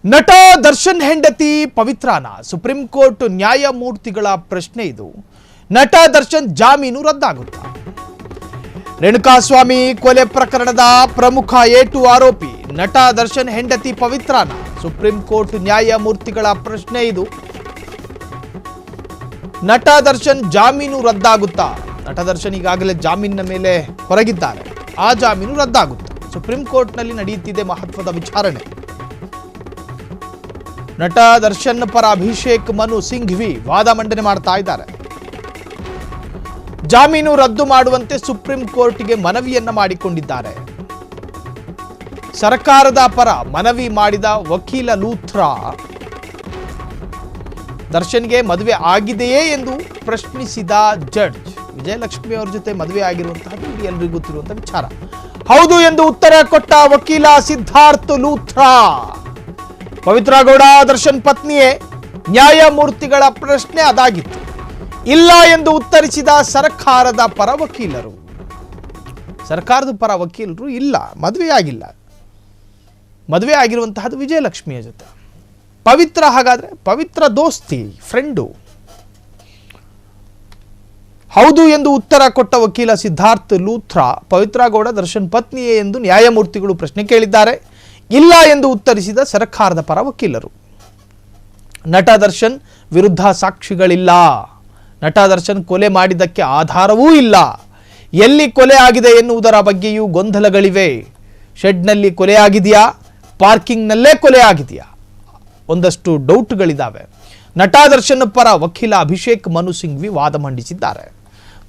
ನಟ ದರ್ಶನ್ ಹೆಂಡತಿ ಪವಿತ್ರಾನ supreme court ನ್ಯಾಯಮೂರ್ತಿಗಳ ಪ್ರಶ್ನೆ ಇದು. ನಟ ದರ್ಶನ್ ಜಾಮೀನು ರದ್ದಾಗುತ್ತಾ? ರೇಣುಕಾಸ್ವಾಮಿ ಕೊಲೆ ಪ್ರಕರಣದ ಪ್ರಮುಖ A2 ಆರೋಪಿ ನಟ ದರ್ಶನ್ ಹೆಂಡತಿ ಪವಿತ್ರಾನ ಸುಪ್ರೀಂ ಕೋರ್ಟ್ ನ್ಯಾಯಮೂರ್ತಿಗಳ ಪ್ರಶ್ನೆ ಇದು. ನಟ ದರ್ಶನ್ ಜಾಮೀನು ರದ್ದಾಗುತ್ತಾ? ನಟ ದರ್ಶನ್ ಈಗಾಗಲೇ ಜಾಮೀನಿನ ಮೇಲೆ ಹೊರಗಿದ್ದಾರೆ. ಆ ಜಾಮೀನು ರದ್ದಾಗುತ್ತಾ? ಸುಪ್ರೀಂ ಕೋರ್ಟ್ನಲ್ಲಿ ನಡೆಯುತ್ತಿದೆ ಮಹತ್ವದ ವಿಚಾರಣೆ. ನಟ ದರ್ಶನ್ ಪರ ಅಭಿಷೇಕ್ ಮನು ಸಿಂಘ್ವಿ ವಾದ ಮಂಡನೆ ಮಾಡ್ತಾ ಇದ್ದಾರೆ. ಜಾಮೀನು ರದ್ದು ಮಾಡುವಂತೆ ಸುಪ್ರೀಂ ಕೋರ್ಟ್ಗೆ ಮನವಿಯನ್ನ ಮಾಡಿಕೊಂಡಿದ್ದಾರೆ. ಸರ್ಕಾರದ ಪರ ಮನವಿ ಮಾಡಿದ ವಕೀಲ ಲೂಥ್ರಾ ದರ್ಶನ್ಗೆ ಮದುವೆ ಆಗಿದೆಯೇ ಎಂದು ಪ್ರಶ್ನಿಸಿದ ಜಡ್ಜ್. ವಿಜಯಲಕ್ಷ್ಮಿ ಅವರ ಜೊತೆ ಮದುವೆ ಆಗಿರುವಂತಹದ್ದು ಎಲ್ಲರಿಗೂ ಗೊತ್ತಿರುವಂತಹ ವಿಚಾರ. ಹೌದು ಎಂದು ಉತ್ತರ ಕೊಟ್ಟ ವಕೀಲ ಸಿದ್ಧಾರ್ಥ್ ಲೂಥ್ರಾ, ಪವಿತ್ರ ಗೌಡ ದರ್ಶನ್ ಪತ್ನಿಯೇ. ನ್ಯಾಯಮೂರ್ತಿಗಳ ಪ್ರಶ್ನೆ ಅದಾಗಿತ್ತು. ಇಲ್ಲ ಎಂದು ಉತ್ತರಿಸಿದ ಸರ್ಕಾರದ ಪರ ವಕೀಲರು. ಸರ್ಕಾರದ ಪರ ವಕೀಲರು ಇಲ್ಲ, ಮದುವೆ ಆಗಿಲ್ಲ, ಮದುವೆ ಆಗಿರುವಂತಹದ್ದು ವಿಜಯಲಕ್ಷ್ಮಿಯ ಜೊತೆ. ಪವಿತ್ರ ಹಾಗಾದ್ರೆ ಪವಿತ್ರ ದೋಸ್ತಿ, ಫ್ರೆಂಡು. ಹೌದು ಎಂದು ಉತ್ತರ ಕೊಟ್ಟ ವಕೀಲ ಸಿದ್ಧಾರ್ಥ್ ಲೂಥ್ರಾ, ಪವಿತ್ರ ಗೌಡ ದರ್ಶನ್ ಪತ್ನಿಯೇ ಎಂದು ನ್ಯಾಯಮೂರ್ತಿಗಳು ಪ್ರಶ್ನೆ ಕೇಳಿದ್ದಾರೆ. ಇಲ್ಲ ಎಂದು ಉತ್ತರಿಸಿದ ಸರ್ಕಾರದ ಪರ ವಕೀಲರು. ನಟ ದರ್ಶನ್ ವಿರುದ್ಧ ಸಾಕ್ಷಿಗಳಿಲ್ಲ. ನಟ ದರ್ಶನ್ ಕೊಲೆ ಮಾಡಿದ್ದಕ್ಕೆ ಆಧಾರವೂ ಇಲ್ಲ. ಎಲ್ಲಿ ಕೊಲೆ ಆಗಿದೆ ಎನ್ನುವುದರ ಬಗ್ಗೆಯೂ ಗೊಂದಲಗಳಿವೆ. ಶೆಡ್ನಲ್ಲಿ ಕೊಲೆ ಆಗಿದೆಯಾ, ಪಾರ್ಕಿಂಗ್ನಲ್ಲೇ ಕೊಲೆ ಆಗಿದೆಯಾ, ಒಂದಷ್ಟು ಡೌಟ್ಗಳಿದ್ದಾವೆ. ನಟ ದರ್ಶನ್ ಪರ ವಕೀಲ ಅಭಿಷೇಕ್ ಮನು ಸಿಂಘ್ವಿ ವಾದ ಮಂಡಿಸಿದ್ದಾರೆ.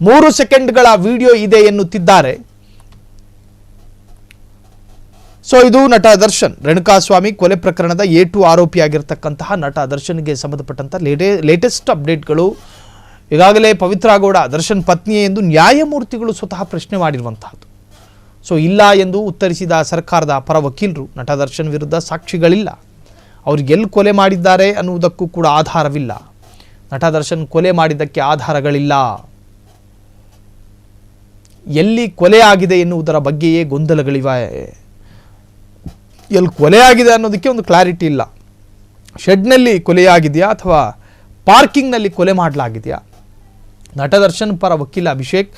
3 ಸೆಕೆಂಡ್ಗಳ ವಿಡಿಯೋ ಇದೆ ಎನ್ನುತ್ತಿದ್ದಾರೆ. ಸೊ ಇದು ನಟ ದರ್ಶನ್, ರೇಣುಕಾಸ್ವಾಮಿ ಕೊಲೆ ಪ್ರಕರಣದ A2 ಆರೋಪಿಯಾಗಿರ್ತಕ್ಕಂತಹ ನಟ ದರ್ಶನ್ಗೆ ಸಂಬಂಧಪಟ್ಟಂಥ ಲೇಟೆಸ್ಟ್ ಅಪ್ಡೇಟ್ಗಳು. ಈಗಾಗಲೇ ಪವಿತ್ರ ಗೌಡ ದರ್ಶನ್ ಪತ್ನಿಯೇ ಎಂದು ನ್ಯಾಯಮೂರ್ತಿಗಳು ಸ್ವತಃ ಪ್ರಶ್ನೆ ಮಾಡಿರುವಂತಹದ್ದು. ಸೊ ಇಲ್ಲ ಎಂದು ಉತ್ತರಿಸಿದ ಸರ್ಕಾರದ ಪರ ವಕೀಲರು, ನಟ ದರ್ಶನ್ ವಿರುದ್ಧ ಸಾಕ್ಷಿಗಳಿಲ್ಲ, ಅವ್ರಿಗೆ ಎಲ್ಲಿ ಕೊಲೆ ಮಾಡಿದ್ದಾರೆ ಅನ್ನುವುದಕ್ಕೂ ಕೂಡ ಆಧಾರವಿಲ್ಲ. ನಟ ದರ್ಶನ್ ಕೊಲೆ ಮಾಡಿದ್ದಕ್ಕೆ ಆಧಾರಗಳಿಲ್ಲ. ಎಲ್ಲಿ ಕೊಲೆ ಆಗಿದೆ ಎನ್ನುವುದರ ಬಗ್ಗೆಯೇ ಗೊಂದಲಗಳಿವೆ. ಎಲ್ಲಿ ಕೊಲೆ ಆಗಿದೆ ಅನ್ನೋದಕ್ಕೆ ಒಂದು ಕ್ಲಾರಿಟಿ ಇಲ್ಲ. ಶೆಡ್ನಲ್ಲಿ ಕೊಲೆಯಾಗಿದೆಯಾ ಅಥವಾ ಪಾರ್ಕಿಂಗ್ನಲ್ಲಿ ಕೊಲೆ ಮಾಡಲಾಗಿದೆಯಾ? ನಟ ದರ್ಶನ್ ಪರ ವಕೀಲ ಅಭಿಷೇಕ್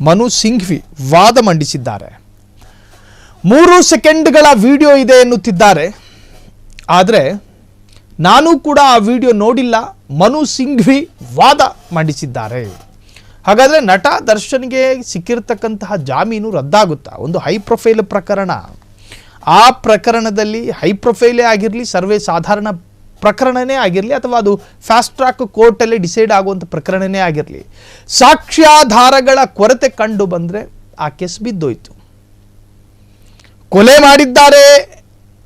ಮನು ಸಿಂಘ್ವಿ ವಾದ ಮಂಡಿಸಿದ್ದಾರೆ. 3 ಸೆಕೆಂಡ್ಗಳ ವಿಡಿಯೋ ಇದೆ ಎನ್ನುತ್ತಿದ್ದಾರೆ. ಆದರೆ ನಾನು ಕೂಡ ಆ ವಿಡಿಯೋ ನೋಡಿಲ್ಲ, ಮನು ಸಿಂಘ್ವಿ ವಾದ ಮಂಡಿಸಿದ್ದಾರೆ. ಹಾಗಾದರೆ ನಟ ದರ್ಶನ್ಗೆ ಸಿಕ್ಕಿರ್ತಕ್ಕಂತಹ ಜಾಮೀನು ರದ್ದಾಗುತ್ತಾ? ಒಂದು ಹೈ ಪ್ರೊಫೈಲ್ ಪ್ರಕರಣ. ಆ ಪ್ರಕರಣದಲ್ಲಿ ಹೈ ಪ್ರೊಫೈಲೇ ಆಗಿರಲಿ, ಸರ್ವೇ ಸಾಧಾರಣ ಪ್ರಕರಣನೇ ಆಗಿರಲಿ, ಅಥವಾ ಅದು ಫಾಸ್ಟ್ ಟ್ರ್ಯಾಕ್ ಕೋರ್ಟಲ್ಲಿ ಡಿಸೈಡ್ ಆಗುವಂಥ ಪ್ರಕರಣನೇ ಆಗಿರಲಿ, ಸಾಕ್ಷ್ಯಾಧಾರಗಳ ಕೊರತೆ ಕಂಡು ಬಂದರೆ ಆ ಕೇಸ್ ಬಿದ್ದೋಯ್ತು. ಕೊಲೆ ಮಾಡಿದ್ದಾರೆ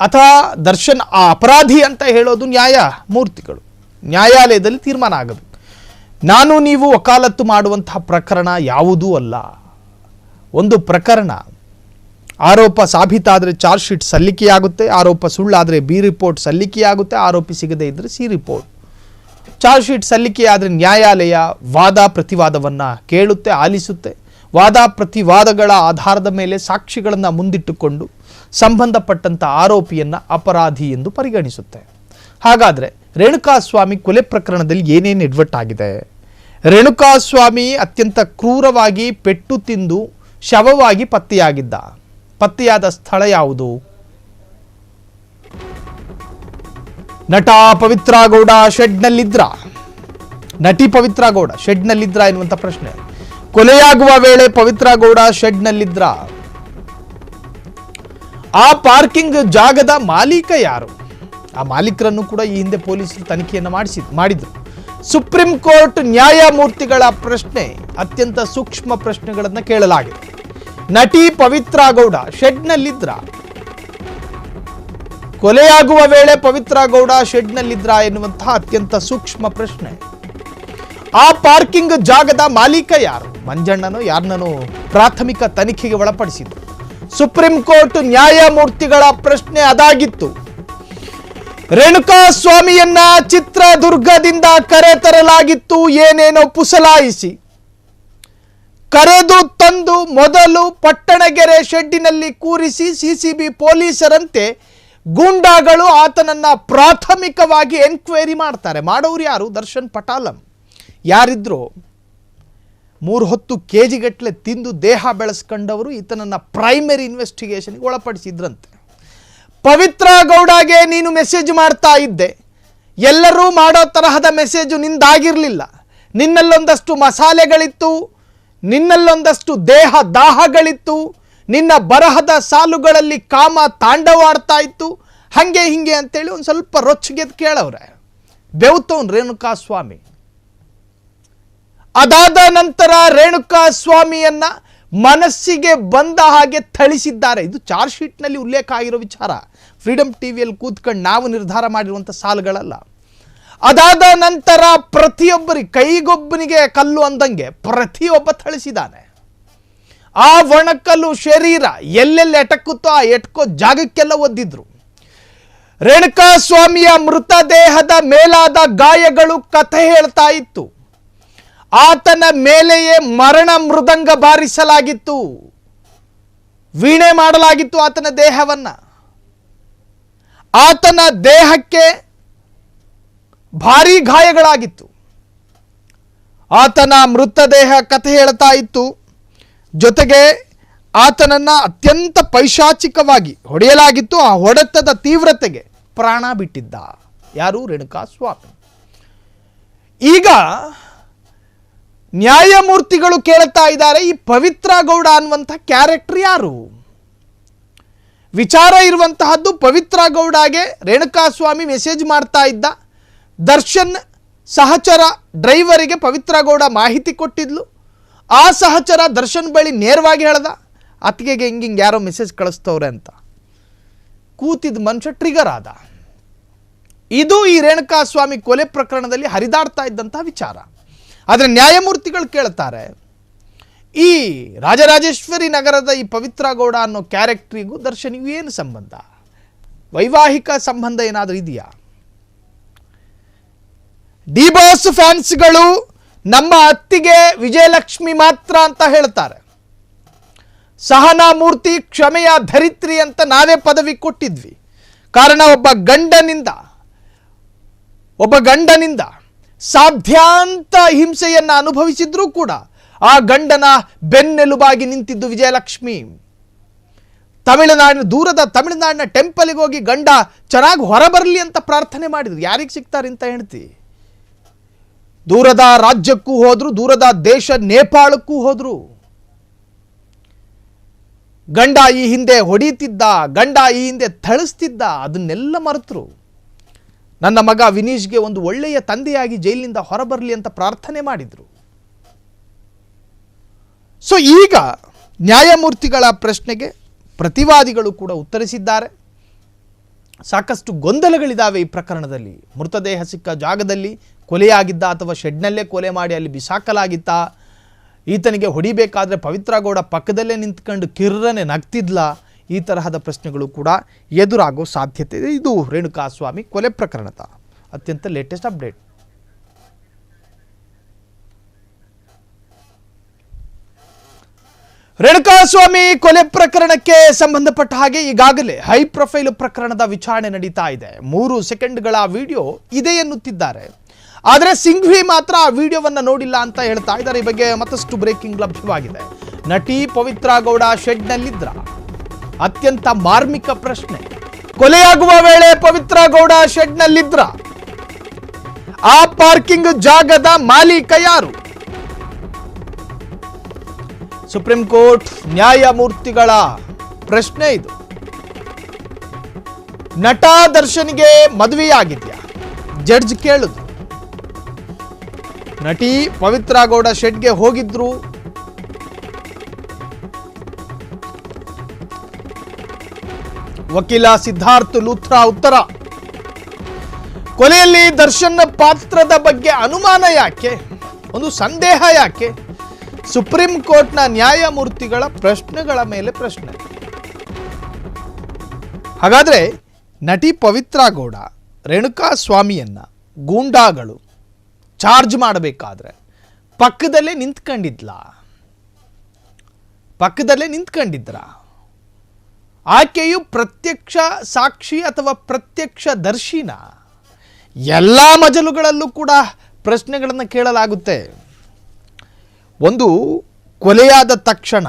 ಅಥವಾ ದರ್ಶನ್ ಆ ಅಪರಾಧಿ ಅಂತ ಹೇಳೋದು ನ್ಯಾಯಮೂರ್ತಿಗಳು, ನ್ಯಾಯಾಲಯದಲ್ಲಿ ತೀರ್ಮಾನ ಆಗಬೇಕು. ನಾನು ನೀವು ವಕಾಲತ್ತು ಮಾಡುವಂತಹ ಪ್ರಕರಣ ಯಾವುದೂ ಅಲ್ಲ. ಒಂದು ಪ್ರಕರಣ ಆರೋಪ ಸಾಬೀತಾದರೆ ಚಾರ್ಜ್ ಶೀಟ್ ಸಲ್ಲಿಕೆಯಾಗುತ್ತೆ, ಆರೋಪ ಸುಳ್ಳಾದರೆ B ರಿಪೋರ್ಟ್ ಸಲ್ಲಿಕೆಯಾಗುತ್ತೆ, ಆರೋಪಿ ಸಿಗದೇ ಇದ್ದರೆ C ರಿಪೋರ್ಟ್. ಚಾರ್ಜ್ ಶೀಟ್ ಸಲ್ಲಿಕೆಯಾದರೆ ನ್ಯಾಯಾಲಯ ವಾದ ಪ್ರತಿವಾದವನ್ನು ಕೇಳುತ್ತೆ, ಆಲಿಸುತ್ತೆ. ವಾದ ಪ್ರತಿವಾದಗಳ ಆಧಾರದ ಮೇಲೆ ಸಾಕ್ಷಿಗಳನ್ನು ಮುಂದಿಟ್ಟುಕೊಂಡು ಸಂಬಂಧಪಟ್ಟಂಥ ಆರೋಪಿಯನ್ನು ಅಪರಾಧಿ ಎಂದು ಪರಿಗಣಿಸುತ್ತೆ. ಹಾಗಾದರೆ ರೇಣುಕಾಸ್ವಾಮಿ ಕೊಲೆ ಪ್ರಕರಣದಲ್ಲಿ ಏನೇನು ಎಡವಟ್ಟಾಗಿದೆ? ರೇಣುಕಾಸ್ವಾಮಿ ಅತ್ಯಂತ ಕ್ರೂರವಾಗಿ ಪೆಟ್ಟು ತಿಂದು ಶವವಾಗಿ ಪತ್ತೆಯಾಗಿದ್ದ. ಪತ್ತೆಯಾದ ಸ್ಥಳ ಯಾವುದು? ನಟ ಪವಿತ್ರ ಗೌಡ ಶೆಡ್ನಲ್ಲಿದ್ರ? ನಟಿ ಪವಿತ್ರ ಗೌಡ ಶೆಡ್ನಲ್ಲಿದ್ರ ಎನ್ನುವಂಥ ಪ್ರಶ್ನೆ. ಕೊಲೆಯಾಗುವ ವೇಳೆ ಪವಿತ್ರ ಗೌಡ ಶೆಡ್ನಲ್ಲಿದ್ರ? ಆ ಪಾರ್ಕಿಂಗ್ ಜಾಗದ ಮಾಲೀಕ ಯಾರು? ಆ ಮಾಲೀಕರನ್ನು ಕೂಡ ಈ ಹಿಂದೆ ಪೊಲೀಸರು ತನಿಖೆಯನ್ನು ಮಾಡಿದ್ರು. ಸುಪ್ರೀಂ ಕೋರ್ಟ್ ನ್ಯಾಯಮೂರ್ತಿಗಳ ಪ್ರಶ್ನೆ ಅತ್ಯಂತ ಸೂಕ್ಷ್ಮ ಪ್ರಶ್ನೆಗಳನ್ನು ಕೇಳಲಾಗಿದೆ. ನಟಿ ಪವಿತ್ರ ಗೌಡ ಶೆಡ್ನಲ್ಲಿದ್ರ? ಕೊಲೆಯಾಗುವ ವೇಳೆ ಪವಿತ್ರ ಗೌಡ ಶೆಡ್ನಲ್ಲಿದ್ರ ಎನ್ನುವಂತಹ ಅತ್ಯಂತ ಸೂಕ್ಷ್ಮ ಪ್ರಶ್ನೆ. ಆ ಪಾರ್ಕಿಂಗ್ ಜಾಗದ ಮಾಲೀಕ ಯಾರು? ಮಂಜಣ್ಣನೋ ಯಾರನ್ನೋ ಪ್ರಾಥಮಿಕ ತನಿಖೆಗೆ ಒಳಪಡಿಸಿದ್ರು. ಸುಪ್ರೀಂ ಕೋರ್ಟ್ ನ್ಯಾಯಮೂರ್ತಿಗಳ ಪ್ರಶ್ನೆ ಅದಾಗಿತ್ತು. ರೇಣುಕಾಸ್ವಾಮಿಯನ್ನ ಚಿತ್ರದುರ್ಗದಿಂದ ಕರೆತರಲಾಗಿತ್ತು, ಏನೇನೋ ಪುಸಲಾಯಿಸಿ ಕರೆದು ತಂದು ಮೊದಲು ಪಟ್ಟಣಗೆರೆ ಶೆಡ್ಡಿನಲ್ಲಿ ಕೂರಿಸಿ ಸಿಸಿಬಿ ಪೊಲೀಸರಂತೆ ಗೂಂಡಾಗಳು ಆತನನ್ನ ಪ್ರಾಥಮಿಕವಾಗಿ ಎನ್ಕ್ವೈರಿ ಮಾಡ್ತಾರೆ. ಮಾಡೋರು ಯಾರು? ದರ್ಶನ್ ಪಟಾಲಂ. ಯಾರಿದ್ರು 3 ಹೊತ್ತು KG ಗಟ್ಟಲೆ ತಿಂದು ದೇಹ ಬೆಳೆಸ್ಕೊಂಡವರು ಈತನನ್ನ ಪ್ರೈಮರಿ ಇನ್ವೆಸ್ಟಿಗೇಷನ್ಗೆ ಒಳಪಡಿಸಿದ್ರಂತೆ. ಪವಿತ್ರ ಗೌಡಗೆ ನೀನು ಮೆಸೇಜ್ ಮಾಡ್ತಾ ಇದ್ದೆ, ಎಲ್ಲರೂ ಮಾಡೋ ತರಹದ ಮೆಸೇಜು ನಿಂದಾಗಿರಲಿಲ್ಲ. ನಿನ್ನಲ್ಲೊಂದಷ್ಟು ಮಸಾಲೆಗಳಿತ್ತು, ನಿನ್ನಲ್ಲೊಂದಷ್ಟು ದೇಹ ದಾಹಗಳಿತ್ತು, ನಿನ್ನ ಬರಹದ ಸಾಲುಗಳಲ್ಲಿ ಕಾಮ ತಾಂಡವಾಡ್ತಾ ಇತ್ತು, ಹಂಗೆ ಹಿಂಗೆ ಅಂತೇಳಿ ಒಂದು ಸ್ವಲ್ಪ ರೊಚ್ಚಿಗೆದ್ದು ಕೇಳವ್ರೆ. ಬೆವ್ತವನ್ ರೇಣುಕಾ ಸ್ವಾಮಿ. ಅದಾದ ನಂತರ ರೇಣುಕಾ ಸ್ವಾಮಿಯನ್ನ ಮನಸ್ಸಿಗೆ ಬಂದ ಹಾಗೆ ಥಳಿಸಿದ್ದಾರೆ. ಇದು ಚಾರ್ಜ್ ಶೀಟ್ನಲ್ಲಿ ಉಲ್ಲೇಖ ಆಗಿರೋ ವಿಚಾರ, ಫ್ರೀಡಮ್ ಟಿವಿಯಲ್ಲಿ ಕೂತ್ಕೊಂಡು ನಾವು ನಿರ್ಧಾರ ಮಾಡಿರುವಂಥ ಸಾಲುಗಳಲ್ಲ. ಅದಾದ ನಂತರ ಪ್ರತಿಯೊಬ್ಬರಿಗೆ ಕೈಗೊಬ್ಬನಿಗೆ ಕಲ್ಲು ಅಂದಂಗೆ ಪ್ರತಿಯೊಬ್ಬ ಥಳಿಸಿದ್ದಾನೆ. ಆ ಒಣಕಲ್ಲು ಶರೀರ ಎಲ್ಲೆಲ್ಲಿ ಎಟಕುತ್ತೋ ಆ ಎಟ್ಕೋ ಜಾಗಕ್ಕೆಲ್ಲ ಒದ್ದಿದ್ರು. ರೇಣುಕಾ ಸ್ವಾಮಿಯ ಮೃತದೇಹದ ಮೇಲಾದ ಗಾಯಗಳು ಕಥೆ ಹೇಳ್ತಾ ಇತ್ತು. ಆತನ ಮೇಲೆಯೇ ಮರಣ ಮೃದಂಗ ಬಾರಿಸಲಾಗಿತ್ತು, ವೀಣೆ ಮಾಡಲಾಗಿತ್ತು ಆತನ ದೇಹವನ್ನ. ಆತನ ದೇಹಕ್ಕೆ ಭಾರೀ ಗಾಯಗಳಾಗಿತ್ತು. ಆತನ ಮೃತದೇಹ ಕಥೆ ಹೇಳ್ತಾ ಇತ್ತು. ಜೊತೆಗೆ ಆತನನ್ನ ಅತ್ಯಂತ ಪೈಶಾಚಿಕವಾಗಿ ಹೊಡೆಯಲಾಗಿತ್ತು. ಆ ಹೊಡೆತದ ತೀವ್ರತೆಗೆ ಪ್ರಾಣ ಬಿಟ್ಟಿದ್ದ ಯಾರು? ರೇಣುಕಾ ಸ್ವಾಮಿ. ಈಗ ನ್ಯಾಯಮೂರ್ತಿಗಳು ಕೇಳ್ತಾ ಇದ್ದಾರೆ, ಈ ಪವಿತ್ರ ಗೌಡ ಅನ್ನುವಂಥ ಕ್ಯಾರೆಕ್ಟರ್ ಯಾರು? ವಿಚಾರ ಇರುವಂತಹದ್ದು ಪವಿತ್ರ ಗೌಡಗೆ ರೇಣುಕಾ ಸ್ವಾಮಿ ಮೆಸೇಜ್ ಮಾಡ್ತಾ ಇದ್ದ. ದರ್ಶನ್ ಸಹಚರ ಡ್ರೈವರಿಗೆ ಪವಿತ್ರ ಗೌಡ ಮಾಹಿತಿ ಕೊಟ್ಟಿದ್ಲು. ಆ ಸಹಚರ ದರ್ಶನ್ ಬಳಿ ನೇರವಾಗಿ ಹೇಳ್ದ, ಅತ್ತಿಗೆಗೆ ಹಿಂಗಿಂಗೆ ಯಾರೋ ಮೆಸೇಜ್ ಕಳಿಸ್ತವ್ರೆ ಅಂತ. ಕೂತಿದ್ದ ಮನುಷ್ಯ ಟ್ರಿಗರ್ ಆದ. ಇದು ಈ ರೇಣುಕಾ ಸ್ವಾಮಿ ಕೊಲೆ ಪ್ರಕರಣದಲ್ಲಿ ಹರಿದಾಡ್ತಾ ಇದ್ದಂತಹ ವಿಚಾರ. ಆದರೆ ನ್ಯಾಯಮೂರ್ತಿಗಳು ಕೇಳ್ತಾರೆ, ಈ ರಾಜರಾಜೇಶ್ವರಿ ನಗರದ ಈ ಪವಿತ್ರ ಗೌಡ ಅನ್ನೋ ಕ್ಯಾರೆಕ್ಟ್ರಿಗೂ ದರ್ಶನಿಗೂ ಏನು ಸಂಬಂಧ? ವೈವಾಹಿಕ ಸಂಬಂಧ ಏನಾದರೂ ಇದೆಯಾ? ಡಿ ಬಾಸ್ ಫ್ಯಾನ್ಸ್ಗಳು ನಮ್ಮ ಅತ್ತಿಗೆ ವಿಜಯಲಕ್ಷ್ಮಿ ಮಾತ್ರ ಅಂತ ಹೇಳ್ತಾರೆ. ಸಹನಾ ಮೂರ್ತಿ ಕ್ಷಮೆಯ ಧರಿತ್ರಿ ಅಂತ ನಾವೇ ಪದವಿ ಕೊಟ್ಟಿದ್ವಿ. ಕಾರಣ ಒಬ್ಬ ಗಂಡನಿಂದ ಸಾಧ್ಯಾಂತ ಹಿಂಸೆಯನ್ನು ಅನುಭವಿಸಿದ್ರೂ ಕೂಡ ಆ ಗಂಡನ ಬೆನ್ನೆಲುಬಾಗಿ ನಿಂತಿದ್ದು ವಿಜಯಲಕ್ಷ್ಮಿ. ದೂರದ ತಮಿಳುನಾಡಿನ ಟೆಂಪಲ್ಗೆ ಹೋಗಿ ಗಂಡ ಚೆನ್ನಾಗಿ ಹೊರಬರಲಿ ಅಂತ ಪ್ರಾರ್ಥನೆ ಮಾಡಿದ್ರು. ಯಾರಿಗೆ ಸಿಗ್ತಾರೆ ಅಂತ ಹೇಳ್ತಿ? ದೂರದ ರಾಜ್ಯಕ್ಕೂ ಹೋದ್ರು, ದೂರದ ದೇಶ ನೇಪಾಳಕ್ಕೂ ಹೋದ್ರು. ಗಂಡ ಈ ಹಿಂದೆ ಹೊಡೀತಿದ್ದ, ಗಂಡ ಈ ಹಿಂದೆ ಥಳಿಸ್ತಿದ್ದ, ಅದನ್ನೆಲ್ಲ ಮರೆತರು. ನನ್ನ ಮಗ ವಿನೀಶ್ಗೆ ಒಂದು ಒಳ್ಳೆಯ ತಂದೆಯಾಗಿ ಜೈಲಿನಿಂದ ಹೊರಬರಲಿ ಅಂತ ಪ್ರಾರ್ಥನೆ ಮಾಡಿದ್ರು. ಸೊ ಈಗ ನ್ಯಾಯಮೂರ್ತಿಗಳ ಪ್ರಶ್ನೆಗೆ ಪ್ರತಿವಾದಿಗಳು ಕೂಡ ಉತ್ತರಿಸಿದ್ದಾರೆ. ಸಾಕಷ್ಟು ಗೊಂದಲಗಳಿದ್ದಾವೆ ಈ ಪ್ರಕರಣದಲ್ಲಿ. ಮೃತದೇಹ ಸಿಕ್ಕ ಜಾಗದಲ್ಲಿ ಕೊಲೆಯಾಗಿದ್ದ ಅಥವಾ ಶೆಡ್ನಲ್ಲೇ ಕೊಲೆ ಮಾಡಿ ಅಲ್ಲಿ ಬಿಸಾಕಲಾಗಿತ್ತ? ಈತನಿಗೆ ಹೊಡಿಬೇಕಾದ್ರೆ ಪವಿತ್ರ ಗೌಡ ಪಕ್ಕದಲ್ಲೇ ನಿಂತ್ಕೊಂಡು ಕಿರ್ರನೆ ನಗ್ತಿದ್ಲ? ಈ ತರಹದ ಪ್ರಶ್ನೆಗಳು ಕೂಡ ಎದುರಾಗೋ ಸಾಧ್ಯತೆ ಇದೆ. ಇದು ರೇಣುಕಾ ಸ್ವಾಮಿ ಕೊಲೆ ಪ್ರಕರಣದ ಅತ್ಯಂತ ಲೇಟೆಸ್ಟ್ ಅಪ್ಡೇಟ್. ರೇಣುಕಾ ಸ್ವಾಮಿ ಕೊಲೆ ಪ್ರಕರಣಕ್ಕೆ ಸಂಬಂಧಪಟ್ಟ ಹಾಗೆ ಈಗಾಗಲೇ ಹೈ ಪ್ರೊಫೈಲ್ ಪ್ರಕರಣದ ವಿಚಾರಣೆ ನಡೀತಾ ಇದೆ. 3 ಸೆಕೆಂಡ್ಗಳ ವಿಡಿಯೋ ಇದೆ ಎನ್ನುತ್ತಿದ್ದಾರೆ. ಆದರೆ ಸಿಂಘ್ವಿ ಮಾತ್ರ ಆ ವಿಡಿಯೋವನ್ನು ನೋಡಿಲ್ಲ ಅಂತ ಹೇಳ್ತಾ ಇದ್ದಾರೆ. ಈ ಬಗ್ಗೆ ಮತ್ತಷ್ಟು ಬ್ರೇಕಿಂಗ್ ಲಭ್ಯವಾಗಿದೆ. ನಟಿ ಪವಿತ್ರ ಗೌಡ ಶೆಡ್ನಲ್ಲಿದ್ರ? ಅತ್ಯಂತ ಮಾರ್ಮಿಕ ಪ್ರಶ್ನೆ. ಕೊಲೆಯಾಗುವ ವೇಳೆ ಪವಿತ್ರ ಗೌಡ ಶೆಡ್ನಲ್ಲಿದ್ರ? ಆ ಪಾರ್ಕಿಂಗ್ ಜಾಗದ ಮಾಲೀಕ ಯಾರು? ಸುಪ್ರೀಂ ಕೋರ್ಟ್ ನ್ಯಾಯಮೂರ್ತಿಗಳ ಪ್ರಶ್ನೆ ಇದು. ನಟ ದರ್ಶನ್ಗೆ ಮದುವೆಯಾಗಿದ್ಯಾ? ಜಡ್ಜ್ ಕೇಳಿದ್ರು. ನಟಿ ಪವಿತ್ರ ಗೌಡ ಶೆಡ್ಗೆ ಹೋಗಿದ್ರು. ವಕೀಲ ಸಿದ್ಧಾರ್ಥ್ ಲೂಥ್ರಾ ಉತ್ತರ. ಕೊಲೆಯಲ್ಲಿ ದರ್ಶನ್ ಪಾತ್ರದ ಬಗ್ಗೆ ಅನುಮಾನ ಯಾಕೆ? ಒಂದು ಸಂದೇಹ ಯಾಕೆ? ಸುಪ್ರೀಂ ಕೋರ್ಟ್ನ ನ್ಯಾಯಮೂರ್ತಿಗಳ ಪ್ರಶ್ನೆಗಳ ಮೇಲೆ ಪ್ರಶ್ನೆ. ಹಾಗಾದ್ರೆ ನಟಿ ಪವಿತ್ರ ಗೌಡ ರೇಣುಕಾ ಸ್ವಾಮಿಯನ್ನ ಗೂಂಡಾಗಳು ಚಾರ್ಜ್ ಮಾಡಬೇಕಾದ್ರೆ ಪಕ್ಕದಲ್ಲೇ ನಿಂತ್ಕೊಂಡಿದ್ರಾ? ಆಕೆಯು ಪ್ರತ್ಯಕ್ಷ ಸಾಕ್ಷಿ ಅಥವಾ ಪ್ರತ್ಯಕ್ಷ ದರ್ಶಿನ? ಎಲ್ಲ ಮಜಲುಗಳಲ್ಲೂ ಕೂಡ ಪ್ರಶ್ನೆಗಳನ್ನು ಕೇಳಲಾಗುತ್ತೆ. ಒಂದು ಕೊಲೆಯಾದ ತಕ್ಷಣ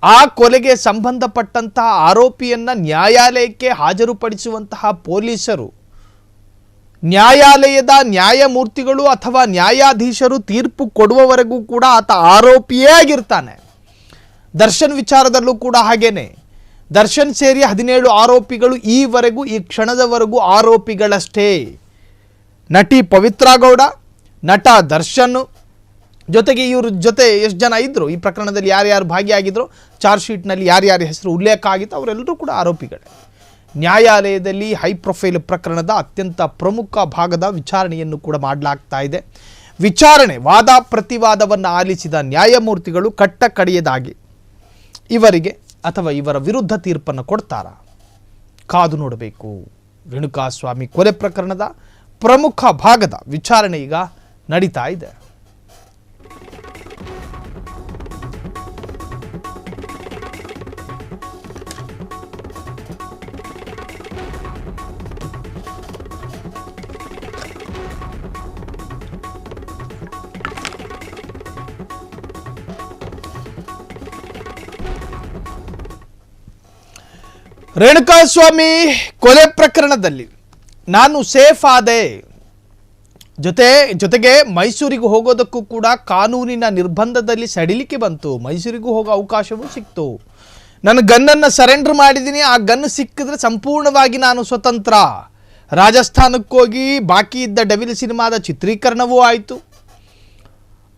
ಆ ಕೊಲೆಗೆ ಸಂಬಂಧಪಟ್ಟಂತಹ ಆರೋಪಿಯನ್ನು ನ್ಯಾಯಾಲಯಕ್ಕೆ ಹಾಜರುಪಡಿಸುವಂತಹ ಪೊಲೀಸರು, ನ್ಯಾಯಾಲಯದ ನ್ಯಾಯಮೂರ್ತಿಗಳು ಅಥವಾ ನ್ಯಾಯಾಧೀಶರು ತೀರ್ಪು ಕೊಡುವವರೆಗೂ ಕೂಡ ಆತ ಆರೋಪಿಯೇ ಆಗಿರ್ತಾನೆ. ದರ್ಶನ್ ವಿಚಾರದಲ್ಲೂ ಕೂಡ ಹಾಗೇನೆ. ದರ್ಶನ್ ಸೇರಿ 17 ಆರೋಪಿಗಳು ಈವರೆಗೂ, ಈ ಕ್ಷಣದವರೆಗೂ ಆರೋಪಿಗಳಷ್ಟೇ. ನಟಿ ಪವಿತ್ರಾ ಗೌಡ, ನಟ ದರ್ಶನ್ ಜೊತೆಗೆ ಇವ್ರ ಜೊತೆ ಎಷ್ಟು ಜನ ಇದ್ದರು, ಈ ಪ್ರಕರಣದಲ್ಲಿ ಯಾರ್ಯಾರು ಭಾಗಿಯಾಗಿದ್ರು, ಚಾರ್ಜ್ ಶೀಟ್ನಲ್ಲಿ ಯಾರ್ಯಾರ ಹೆಸರು ಉಲ್ಲೇಖ ಆಗಿತ್ತು, ಅವರೆಲ್ಲರೂ ಕೂಡ ಆರೋಪಿಗಳೇ. ನ್ಯಾಯಾಲಯದಲ್ಲಿ ಹೈ ಪ್ರೊಫೈಲ್ ಪ್ರಕರಣದ ಅತ್ಯಂತ ಪ್ರಮುಖ ಭಾಗದ ವಿಚಾರಣೆಯನ್ನು ಕೂಡ ಮಾಡಲಾಗ್ತಾ ಇದೆ. ವಿಚಾರಣೆ, ವಾದ ಪ್ರತಿವಾದವನ್ನು ಆಲಿಸಿದ ನ್ಯಾಯಮೂರ್ತಿಗಳು ಕಟ್ಟ ಕಡೆಯದಾಗಿ ಇವರಿಗೆ ಅಥವಾ ಇವರ ವಿರುದ್ಧ ತೀರ್ಪನ್ನು ಕೊಡ್ತಾರಾ? ಕಾದು ನೋಡಬೇಕು. ರೇಣುಕಾಸ್ವಾಮಿ ಕೊಲೆ ಪ್ರಕರಣದ ಪ್ರಮುಖ ಭಾಗದ ವಿಚಾರಣೆ ಈಗ ನಡೀತಾ ಇದೆ. ರೇಣುಕಾಸ್ವಾಮಿ ಕೊಲೆ ಪ್ರಕರಣದಲ್ಲಿ ನಾನು ಸೇಫ್ ಆದೆ, ಜೊತೆಗೆ ಮೈಸೂರಿಗೆ ಹೋಗೋದಕ್ಕೂ ಕೂಡ ಕಾನೂನಿನ ನಿರ್ಬಂಧದಲ್ಲಿ ಸಡಿಲಿಕೆ ಬಂತು. ಮೈಸೂರಿಗೂ ಹೋಗೋ ಅವಕಾಶವೂ ಸಿಕ್ತು. ನಾನು ಗನ್ನನ್ನು ಸರೆಂಡರ್ ಮಾಡಿದ್ದೀನಿ, ಆ ಗನ್ ಸಿಕ್ಕಿದ್ರೆ ಸಂಪೂರ್ಣವಾಗಿ ನಾನು ಸ್ವತಂತ್ರ. ರಾಜಸ್ಥಾನಕ್ಕೋಗಿ ಬಾಕಿ ಇದ್ದ ಡೆವಿಲ್ ಸಿನಿಮಾದ ಚಿತ್ರೀಕರಣವೂ ಆಯಿತು.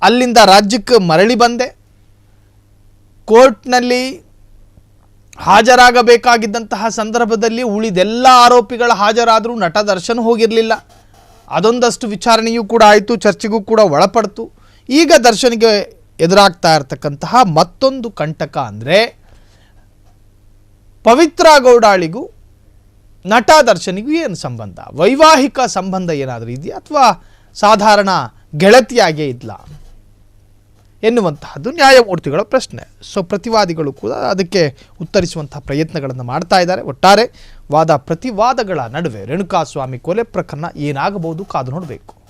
ಅಲ್ಲಿಂದ ರಾಜ್ಯಕ್ಕೆ ಮರಳಿ ಬಂದೆ. ಕೋರ್ಟ್ನಲ್ಲಿ ಹಾಜರಾಗಬೇಕಾಗಿದ್ದಂತಹ ಸಂದರ್ಭದಲ್ಲಿ ಉಳಿದೆಲ್ಲ ಆರೋಪಿಗಳ ಹಾಜರಾದರೂ ನಟ ದರ್ಶನ್ ಹೋಗಿರಲಿಲ್ಲ. ಅದೊಂದಷ್ಟು ವಿಚಾರಣೆಯೂ ಕೂಡ ಆಯಿತು, ಚರ್ಚೆಗೂ ಕೂಡ ಒಳಪಡ್ತು. ಈಗ ದರ್ಶನ್ಗೆ ಎದುರಾಗ್ತಾ ಇರತಕ್ಕಂತಹ ಮತ್ತೊಂದು ಕಂಟಕ ಅಂದರೆ ಪವಿತ್ರಾ ಗೌಡಾಳಿಗೂ ನಟ ದರ್ಶನಿಗೂ ಏನು ಸಂಬಂಧ? ವೈವಾಹಿಕ ಸಂಬಂಧ ಏನಾದರೂ ಇದೆಯಾ ಅಥವಾ ಸಾಧಾರಣ ಗೆಳತಿಯಾಗೇ ಇದ್ಲಾ ಎನ್ನುವಂತಹದ್ದು ನ್ಯಾಯಮೂರ್ತಿಗಳ ಪ್ರಶ್ನೆ. ಸೊ ಪ್ರತಿವಾದಿಗಳು ಕೂಡ ಅದಕ್ಕೆ ಉತ್ತರಿಸುವಂತಹ ಪ್ರಯತ್ನಗಳನ್ನು ಮಾಡ್ತಾ ಇದ್ದಾರೆ. ಒಟ್ಟಾರೆ ವಾದ ಪ್ರತಿವಾದಗಳ ನಡುವೆ ರೇಣುಕಾಸ್ವಾಮಿ ಕೊಲೆ ಪ್ರಕರಣ ಏನಾಗಬಹುದು ಕಾದು ನೋಡಬೇಕು.